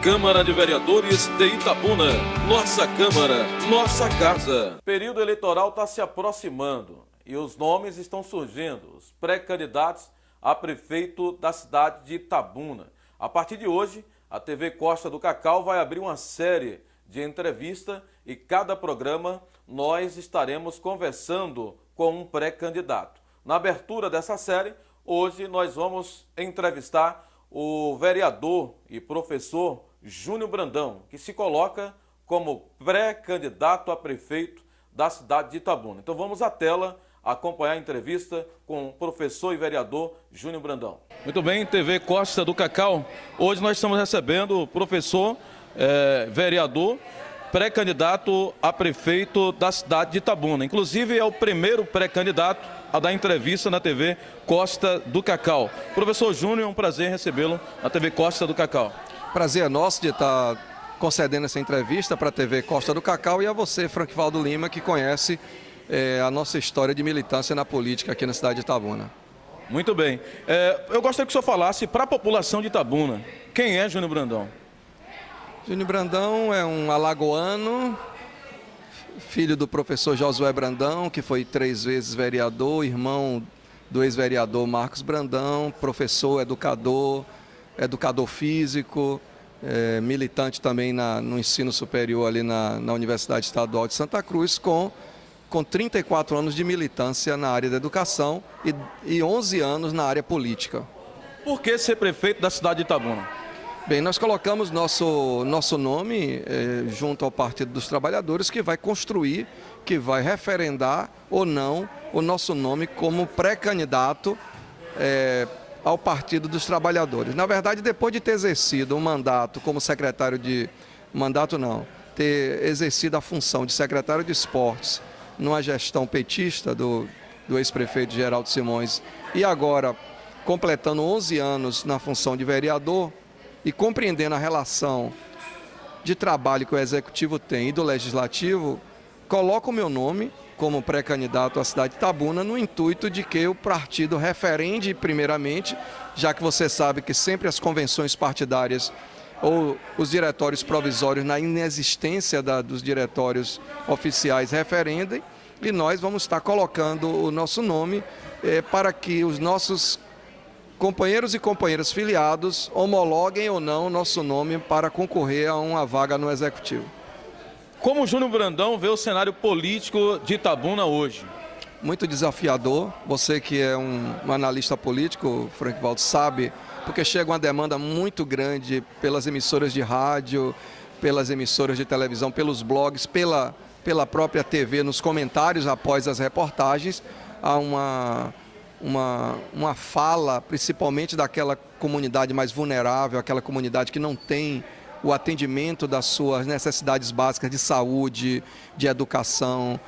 Câmara de Vereadores de Itabuna. Nossa Câmara, nossa casa. O período eleitoral está se aproximando e os nomes estão surgindo, os pré-candidatos a prefeito da cidade de Itabuna. A partir de hoje, a TV Costa do Cacau vai abrir uma série de entrevistas e cada programa nós estaremos conversando com um pré-candidato. Na abertura dessa série, hoje nós vamos entrevistar o vereador e professor Júnior Brandão, que se coloca como pré-candidato a prefeito da cidade de Itabuna. Então vamos à tela acompanhar a entrevista com o professor e vereador Júnior Brandão. Muito bem, TV Costa do Cacau. Hoje nós estamos recebendo o professor, vereador, pré-candidato a prefeito da cidade de Itabuna. Inclusive é o primeiro pré-candidato a dar entrevista na TV Costa do Cacau. Professor Júnior, é um prazer recebê-lo na TV Costa do Cacau. Prazer é nosso de estar concedendo essa entrevista para a TV Costa do Cacau e a você, Franquivaldo Lima, que conhece a nossa história de militância na política aqui na cidade de Itabuna. Muito bem. Eu gostaria que o senhor falasse para a população de Itabuna, quem é Júnior Brandão? Júnior Brandão é um alagoano, filho do professor Josué Brandão, que foi 3 vezes vereador, irmão do ex-vereador Marcos Brandão, professor, educador físico, militante também no ensino superior ali na Universidade Estadual de Santa Cruz, com 34 anos de militância na área da educação e 11 anos na área política. Por que ser prefeito da cidade de Itabuna? Bem, nós colocamos nosso nome junto ao Partido dos Trabalhadores, que vai construir, que vai referendar ou não o nosso nome como pré-candidato ao Partido dos Trabalhadores. Na verdade, depois de ter exercido um mandato como secretário de... ter exercido a função de secretário de esportes numa gestão petista do ex-prefeito Geraldo Simões e agora completando 11 anos na função de vereador e compreendendo a relação de trabalho que o Executivo tem e do Legislativo, coloco o meu nome como pré-candidato à cidade de Itabuna no intuito de que o partido referende primeiramente, já que você sabe que sempre as convenções partidárias ou os diretórios provisórios, na inexistência dos diretórios oficiais, referendem, e nós vamos estar colocando o nosso nome para que os nossos companheiros e companheiras filiados homologuem ou não o nosso nome para concorrer a uma vaga no Executivo. Como o Júnior Brandão vê o cenário político de Itabuna hoje? Muito desafiador. Você que é um analista político, Franquivaldo, sabe, porque chega uma demanda muito grande pelas emissoras de rádio, pelas emissoras de televisão, pelos blogs, pela própria TV, nos comentários após as reportagens. Há uma fala, principalmente daquela comunidade mais vulnerável, aquela comunidade que não tem o atendimento das suas necessidades básicas de saúde, de educação,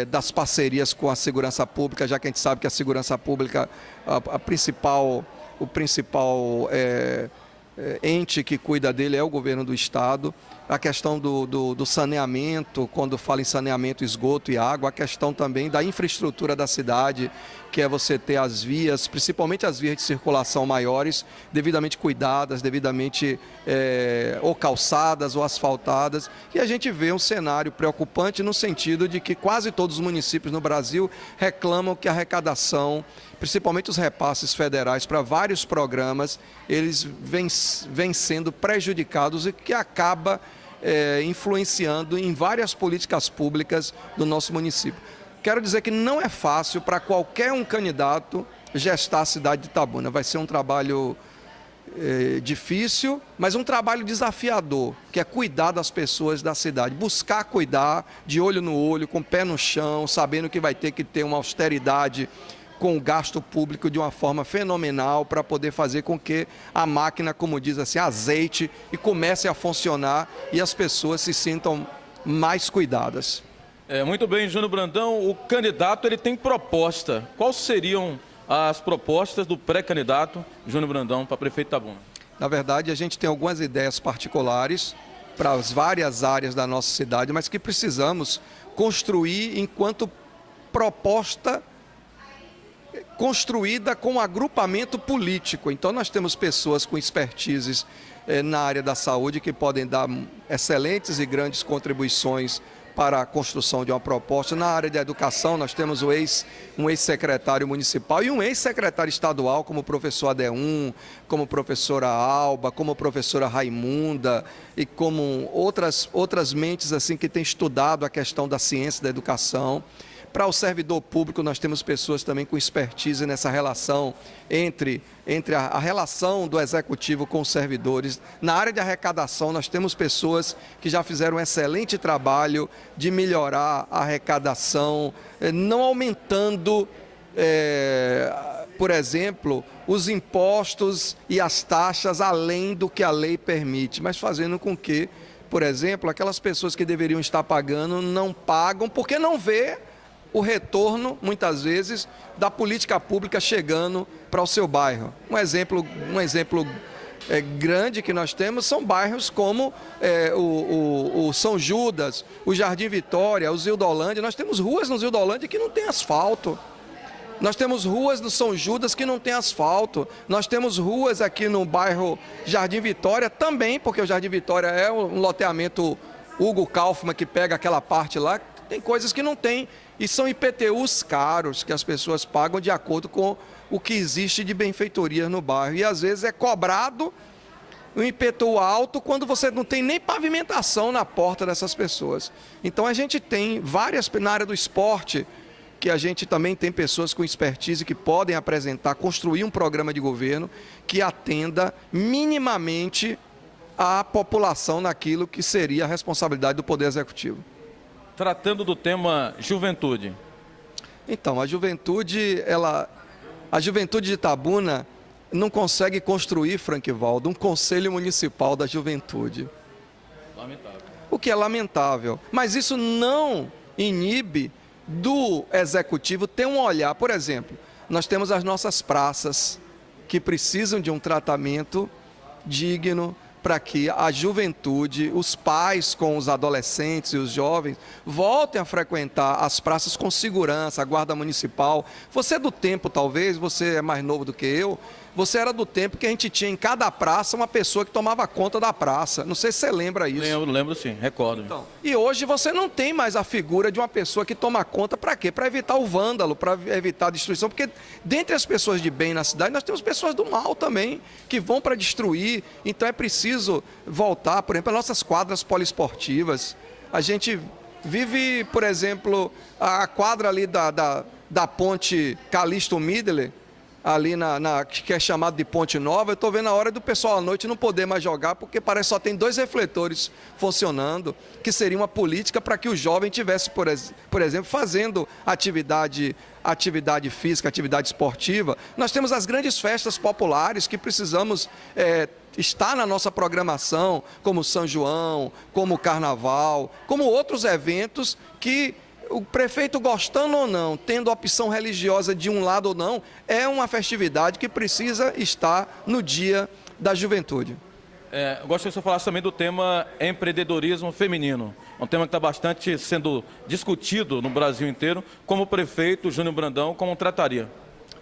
das parcerias com a segurança pública, já que a gente sabe que a segurança pública, o principal ente que cuida dele é o governo do estado. A questão do saneamento, quando fala em saneamento, esgoto e água, a questão também da infraestrutura da cidade, que é você ter as vias, principalmente as vias de circulação maiores, devidamente cuidadas, devidamente ou calçadas ou asfaltadas. E a gente vê um cenário preocupante no sentido de que quase todos os municípios no Brasil reclamam que a arrecadação, principalmente os repasses federais para vários programas, eles vêm sendo prejudicados e que acaba influenciando em várias políticas públicas do nosso município. Quero dizer que não é fácil para qualquer um candidato gestar a cidade de Itabuna. Vai ser um trabalho difícil, mas um trabalho desafiador, que é cuidar das pessoas da cidade, buscar cuidar de olho no olho, com o pé no chão, sabendo que vai ter que ter uma austeridade com o gasto público de uma forma fenomenal para poder fazer com que a máquina, como diz assim, azeite e comece a funcionar e as pessoas se sintam mais cuidadas. Muito bem, Júnior Brandão, o candidato ele tem proposta. Quais seriam as propostas do pré-candidato Júnior Brandão para prefeito de Itabuna? Na verdade, a gente tem algumas ideias particulares para as várias áreas da nossa cidade, mas que precisamos construir enquanto proposta construída com agrupamento político. Então nós temos pessoas com expertises na área da saúde que podem dar excelentes e grandes contribuições para a construção de uma proposta. Na área da educação, nós temos um ex-secretário municipal e um ex-secretário estadual, como o professor Adeum, como a professora Alba, como a professora Raimunda e como outras mentes assim que têm estudado a questão da ciência da educação. Para o servidor público, nós temos pessoas também com expertise nessa relação entre a relação do executivo com os servidores. Na área de arrecadação, nós temos pessoas que já fizeram um excelente trabalho de melhorar a arrecadação, não aumentando, por exemplo, os impostos e as taxas além do que a lei permite, mas fazendo com que, por exemplo, aquelas pessoas que deveriam estar pagando não pagam porque não vê o retorno, muitas vezes, da política pública chegando para o seu bairro. Um exemplo grande que nós temos são bairros como o São Judas, o Jardim Vitória, o Zildolândia. Nós temos ruas no Zildolândia que não tem asfalto. Nós temos ruas no São Judas que não tem asfalto. Nós temos ruas aqui no bairro Jardim Vitória também, porque o Jardim Vitória é um loteamento Hugo Kaufmann que pega aquela parte lá. Tem coisas que não tem e são IPTUs caros que as pessoas pagam de acordo com o que existe de benfeitorias no bairro. E às vezes é cobrado um IPTU alto quando você não tem nem pavimentação na porta dessas pessoas. Então a gente tem várias, na área do esporte, que a gente também tem pessoas com expertise que podem apresentar, construir um programa de governo que atenda minimamente a população naquilo que seria a responsabilidade do Poder Executivo. Tratando do tema juventude. Então, a juventude de Itabuna não consegue construir, Franquivaldo, um conselho municipal da juventude. Lamentável. O que é lamentável. Mas isso não inibe do executivo ter um olhar. Por exemplo, nós temos as nossas praças que precisam de um tratamento digno, para que a juventude, os pais com os adolescentes e os jovens voltem a frequentar as praças com segurança, a guarda municipal. Você é do tempo, talvez, você é mais novo do que eu, você era do tempo que a gente tinha em cada praça uma pessoa que tomava conta da praça. Não sei se você lembra isso. Lembro sim, recordo. Então, e hoje você não tem mais a figura de uma pessoa que toma conta para quê? Para evitar o vândalo, para evitar a destruição. Porque dentre as pessoas de bem na cidade, nós temos pessoas do mal também, que vão para destruir. Então é preciso voltar, por exemplo, às nossas quadras poliesportivas. A gente vive, por exemplo, a quadra ali da ponte Calixto Midler, ali que é chamado de Ponte Nova. Eu estou vendo a hora do pessoal à noite não poder mais jogar, porque parece que só tem 2 refletores funcionando, que seria uma política para que o jovem tivesse, por exemplo, fazendo atividade física, atividade esportiva. Nós temos as grandes festas populares que precisamos estar na nossa programação, como São João, como o Carnaval, como outros eventos que o prefeito, gostando ou não, tendo opção religiosa de um lado ou não, é uma festividade que precisa estar no Dia da Juventude. Eu gostaria que você falasse também do tema empreendedorismo feminino. É um tema que está bastante sendo discutido no Brasil inteiro. Como o prefeito Júnior Brandão, como trataria?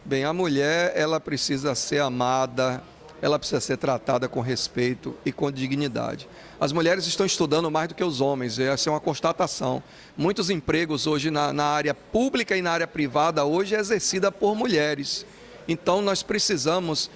Bem, a mulher, ela precisa ser amada, ela precisa ser tratada com respeito e com dignidade. As mulheres estão estudando mais do que os homens, essa é uma constatação. Muitos empregos hoje na área pública e na área privada hoje é exercida por mulheres. Então nós precisamos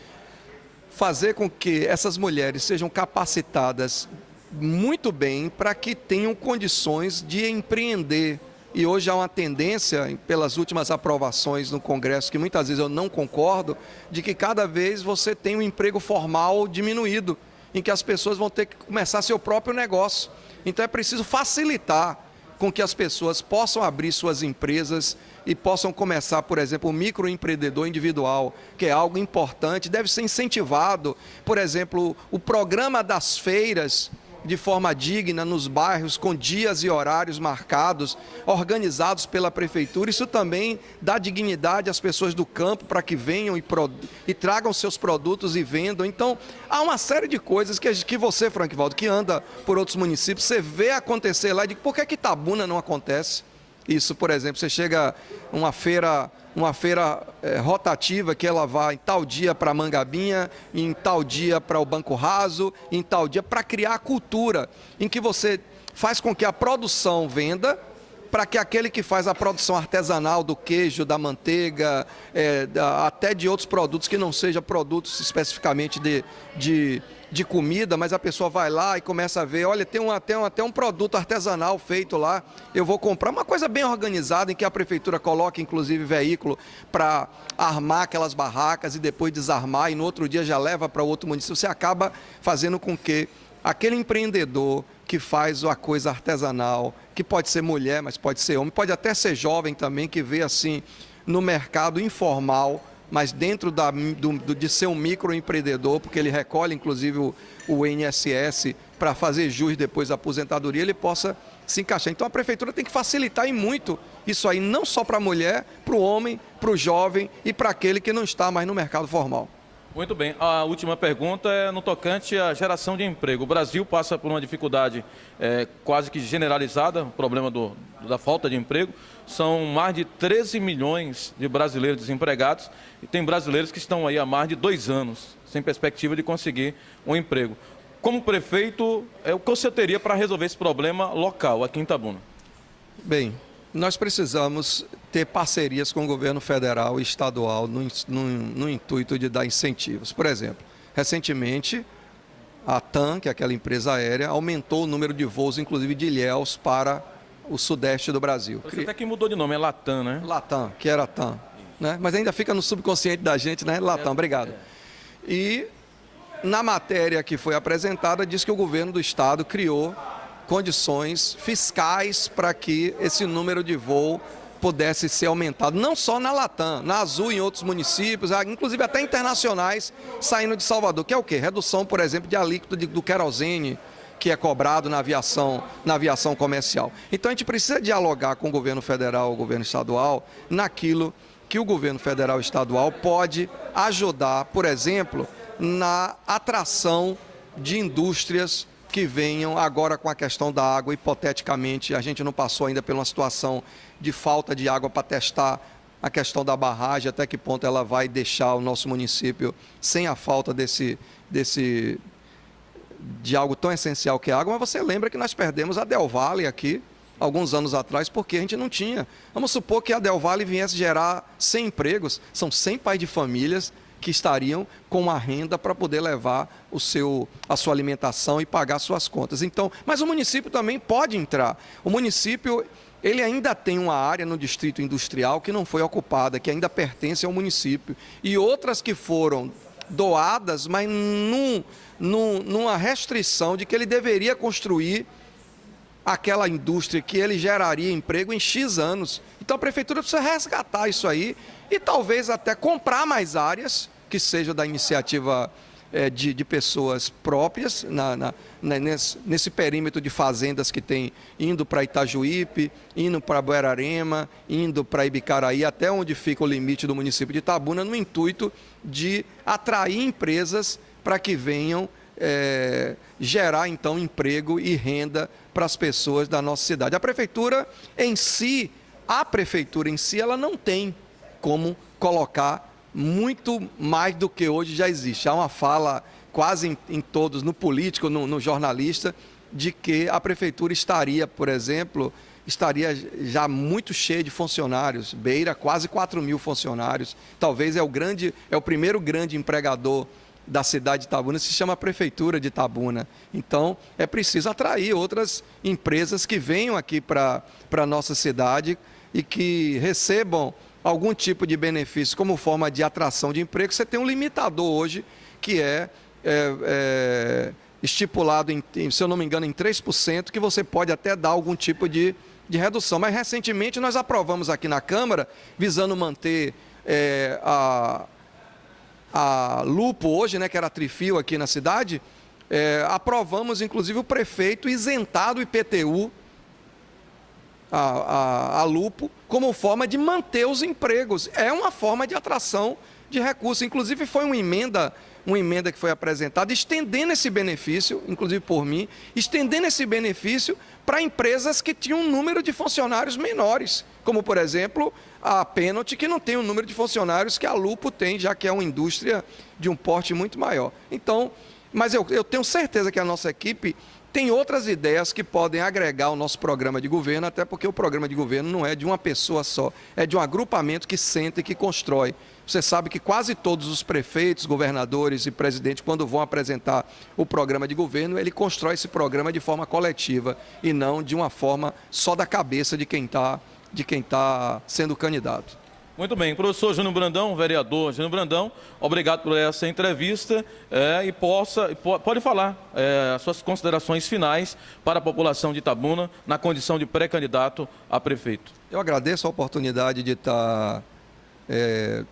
fazer com que essas mulheres sejam capacitadas muito bem para que tenham condições de empreender. E hoje há uma tendência, pelas últimas aprovações no Congresso, que muitas vezes eu não concordo, de que cada vez você tem um emprego formal diminuído, em que as pessoas vão ter que começar seu próprio negócio. Então é preciso facilitar com que as pessoas possam abrir suas empresas e possam começar, por exemplo, o microempreendedor individual, que é algo importante, deve ser incentivado. Por exemplo, o programa das feiras, de forma digna nos bairros, com dias e horários marcados, organizados pela prefeitura. Isso também dá dignidade às pessoas do campo para que venham e tragam seus produtos e vendam. Então, há uma série de coisas que você, Franquivaldo, que anda por outros municípios, você vê acontecer lá e diz, por que Itabuna não acontece? Isso, por exemplo, você chega uma feira rotativa que ela vai em tal dia para Mangabinha, em tal dia para o Banco Raso, em tal dia, para criar a cultura em que você faz com que a produção venda, para que aquele que faz a produção artesanal do queijo, da manteiga, até de outros produtos que não sejam produtos especificamente de comida, mas a pessoa vai lá e começa a ver, olha, tem até um produto artesanal feito lá, eu vou comprar uma coisa bem organizada, em que a prefeitura coloca inclusive veículo para armar aquelas barracas e depois desarmar, e no outro dia já leva para outro município. Você acaba fazendo com que aquele empreendedor que faz a coisa artesanal, que pode ser mulher, mas pode ser homem, pode até ser jovem também, que vê assim no mercado informal, mas dentro de ser um microempreendedor, porque ele recolhe inclusive o INSS para fazer jus depois da aposentadoria, ele possa se encaixar. Então a prefeitura tem que facilitar e muito isso aí, não só para a mulher, para o homem, para o jovem e para aquele que não está mais no mercado formal. Muito bem, a última pergunta é no tocante à geração de emprego. O Brasil passa por uma dificuldade quase que generalizada, o problema da falta de emprego. São mais de 13 milhões de brasileiros desempregados e tem brasileiros que estão aí há mais de 2 anos, sem perspectiva de conseguir um emprego. Como prefeito, o que você teria para resolver esse problema local aqui em Itabuna? Bem, nós precisamos ter parcerias com o governo federal e estadual no intuito de dar incentivos. Por exemplo, recentemente, a TAM, que é aquela empresa aérea, aumentou o número de voos, inclusive de Ilhéus, para o sudeste do Brasil. Você até que mudou de nome, é Latam, né? Latam, que era TAM, né? Mas ainda fica no subconsciente da gente, né? Latam, obrigado. E na matéria que foi apresentada, diz que o governo do estado criou condições fiscais para que esse número de voo pudesse ser aumentado, não só na Latam, na Azul, em outros municípios, inclusive até internacionais, saindo de Salvador, que é o quê? Redução, por exemplo, de alíquota do querosene, que é cobrado na aviação comercial. Então a gente precisa dialogar com o governo federal, o governo estadual, naquilo que o governo federal e estadual pode ajudar, por exemplo, na atração de indústrias que venham agora com a questão da água. Hipoteticamente, a gente não passou ainda por uma situação de falta de água para testar a questão da barragem, até que ponto ela vai deixar o nosso município sem a falta de algo tão essencial que é a água. Mas você lembra que nós perdemos a Del Valle aqui, alguns anos atrás, porque a gente não tinha. Vamos supor que a Del Valle viesse gerar 100 empregos, são 100 pais de famílias que estariam com uma renda para poder levar a sua alimentação e pagar suas contas. Então, mas o município também pode entrar. O município, ele ainda tem uma área no distrito industrial que não foi ocupada, que ainda pertence ao município. E outras que foram doadas, mas numa restrição de que ele deveria construir aquela indústria que ele geraria emprego em X anos. Então a prefeitura precisa resgatar isso aí e talvez até comprar mais áreas que sejam da iniciativa de pessoas próprias, nesse perímetro de fazendas que tem, indo para Itajuípe, indo para Buerarema, indo para Ibicaraí, até onde fica o limite do município de Itabuna, no intuito de atrair empresas para que venham gerar então emprego e renda para as pessoas da nossa cidade. A prefeitura em si, ela não tem como colocar muito mais do que hoje já existe. Há uma fala quase em todos, no político, no jornalista, de que a prefeitura estaria, por exemplo, já muito cheia de funcionários, beira quase 4 mil funcionários. Talvez é o primeiro grande empregador da cidade de Itabuna, se chama Prefeitura de Itabuna. Então, é preciso atrair outras empresas que venham aqui para a nossa cidade e que recebam algum tipo de benefício como forma de atração de emprego. Você tem um limitador hoje que é estipulado, se eu não me engano, em 3%, que você pode até dar algum tipo de redução. Mas, recentemente, nós aprovamos aqui na Câmara, visando manter a Lupo hoje, né, que era a Trifil aqui na cidade, aprovamos, inclusive, o prefeito isentar do IPTU a Lupo como forma de manter os empregos. É uma forma de atração de recursos. Inclusive, foi uma emenda uma emenda que foi apresentada, estendendo esse benefício, inclusive por mim, estendendo esse benefício para empresas que tinham um número de funcionários menores, como, por exemplo, a Pênalti, que não tem o número de funcionários que a Lupo tem, já que é uma indústria de um porte muito maior. Então, mas eu tenho certeza que a nossa equipe tem outras ideias que podem agregar ao nosso programa de governo, até porque o programa de governo não é de uma pessoa só, é de um agrupamento que senta e que constrói. Você sabe que quase todos os prefeitos, governadores e presidentes, quando vão apresentar o programa de governo, ele constrói esse programa de forma coletiva e não de uma forma só da cabeça de quem tá sendo candidato. Muito bem, professor Júnior Brandão, vereador Júnior Brandão, obrigado por essa entrevista e pode falar as suas considerações finais para a população de Itabuna na condição de pré-candidato a prefeito. Eu agradeço a oportunidade de estar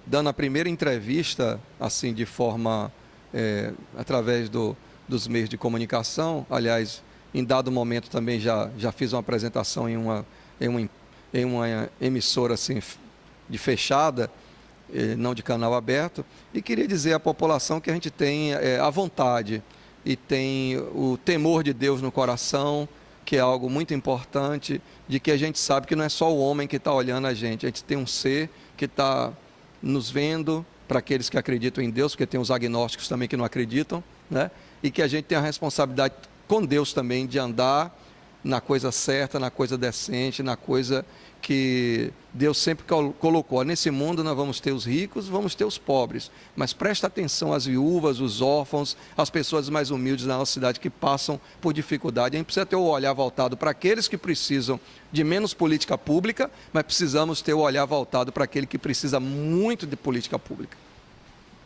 dando a primeira entrevista, assim, de forma, através dos meios de comunicação. Aliás, em dado momento também já fiz uma apresentação em uma emissora, assim, de fechada, não de canal aberto, e queria dizer à população que a gente tem a vontade e tem o temor de Deus no coração, que é algo muito importante, de que a gente sabe que não é só o homem que está olhando a gente tem um ser que está nos vendo, para aqueles que acreditam em Deus, porque tem os agnósticos também que não acreditam, né? E que a gente tem a responsabilidade com Deus também de andar na coisa certa, na coisa decente, na coisa que Deus sempre colocou. Nesse mundo nós vamos ter os ricos, vamos ter os pobres, mas presta atenção às viúvas, os órfãos, as pessoas mais humildes da nossa cidade que passam por dificuldade. A gente precisa ter o olhar voltado para aqueles que precisam de menos política pública, mas precisamos ter o olhar voltado para aquele que precisa muito de política pública.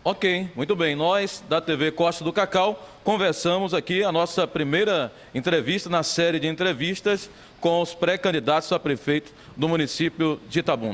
Ok, muito bem. Nós, da TV Costa do Cacau, conversamos aqui a nossa primeira entrevista na série de entrevistas com os pré-candidatos a prefeito do município de Itabuna.